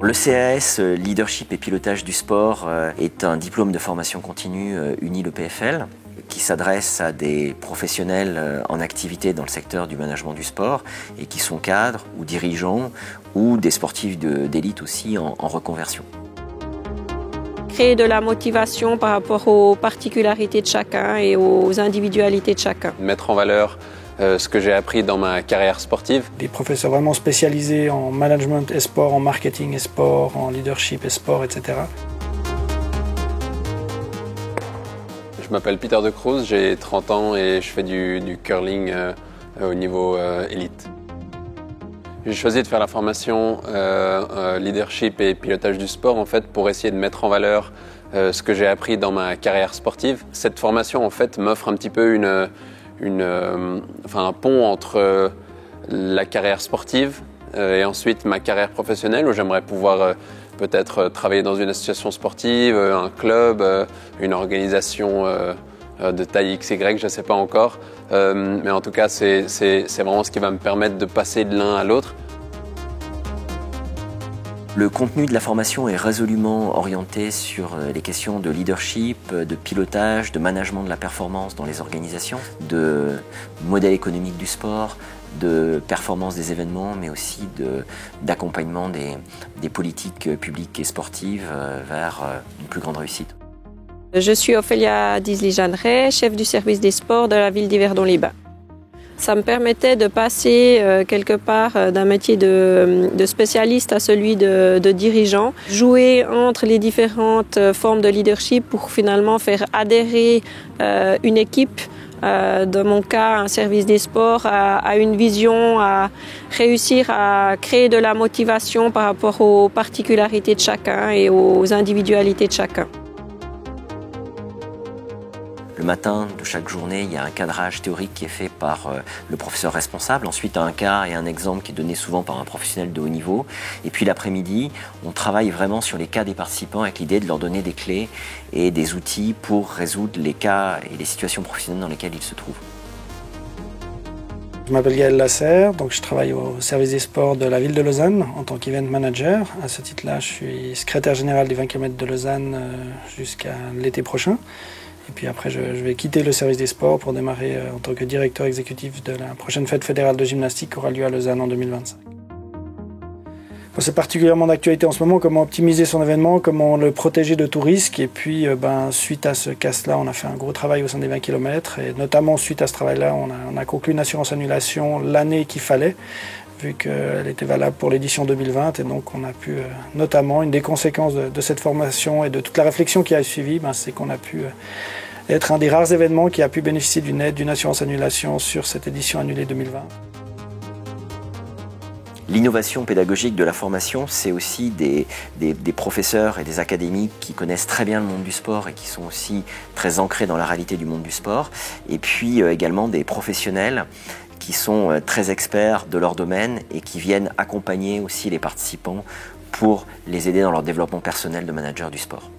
Le CAS Leadership et Pilotage du Sport est un diplôme de formation continue uni le PFL qui s'adresse à des professionnels en activité dans le secteur du management du sport et qui sont cadres ou dirigeants ou des sportifs d'élite aussi en reconversion. Créer de la motivation par rapport aux particularités de chacun et aux individualités de chacun. Mettre en valeur ce que j'ai appris dans ma carrière sportive. Des professeurs vraiment spécialisés en management et sport, en marketing et sport, en leadership et sport, etc. Je m'appelle Peter De Cruz, j'ai 30 ans et je fais du curling au niveau élite. J'ai choisi de faire la formation leadership et pilotage du sport en fait, pour essayer de mettre en valeur ce que j'ai appris dans ma carrière sportive. Cette formation en fait, m'offre un petit peu un pont entre la carrière sportive et ensuite ma carrière professionnelle où j'aimerais pouvoir peut-être travailler dans une association sportive, un club, une organisation de taille XY, je ne sais pas encore. Mais en tout cas, c'est vraiment ce qui va me permettre de passer de l'un à l'autre. Le contenu de la formation est résolument orienté sur les questions de leadership, de pilotage, de management de la performance dans les organisations, de modèle économique du sport, de performance des événements, mais aussi d'accompagnement des politiques publiques et sportives vers une plus grande réussite. Je suis Ophélia Disley-Jeanneret, chef du service des sports de la ville d'Yverdon-les-Bains. Ça me permettait de passer quelque part d'un métier de spécialiste à celui de dirigeant, jouer entre les différentes formes de leadership pour finalement faire adhérer une équipe, dans mon cas un service des sports, à une vision, à réussir à créer de la motivation par rapport aux particularités de chacun et aux individualités de chacun. Le matin de chaque journée, il y a un cadrage théorique qui est fait par le professeur responsable. Ensuite, un cas et un exemple qui est donné souvent par un professionnel de haut niveau. Et puis l'après-midi, on travaille vraiment sur les cas des participants avec l'idée de leur donner des clés et des outils pour résoudre les cas et les situations professionnelles dans lesquelles ils se trouvent. Je m'appelle Gaël Lasserre, donc je travaille au service des sports de la ville de Lausanne en tant qu'event manager. À ce titre-là, je suis secrétaire général des 20 km de Lausanne jusqu'à l'été prochain. Et puis après, je vais quitter le service des sports pour démarrer en tant que directeur exécutif de la prochaine fête fédérale de gymnastique qui aura lieu à Lausanne en 2025. C'est particulièrement d'actualité en ce moment, comment optimiser son événement, comment le protéger de tout risque. Et puis, suite à ce casse-là, on a fait un gros travail au sein des 20 km. Et notamment, suite à ce travail-là, on a conclu une assurance annulation l'année qu'il fallait, vu qu'elle était valable pour l'édition 2020. Et donc, on a pu, notamment, une des conséquences de cette formation et de toute la réflexion qui a suivi, c'est qu'on a pu être un des rares événements qui a pu bénéficier d'une aide, d'une assurance annulation sur cette édition annulée 2020. L'innovation pédagogique de la formation, c'est aussi des professeurs et des académiques qui connaissent très bien le monde du sport et qui sont aussi très ancrés dans la réalité du monde du sport. Et puis également des professionnels qui sont très experts de leur domaine et qui viennent accompagner aussi les participants pour les aider dans leur développement personnel de manager du sport.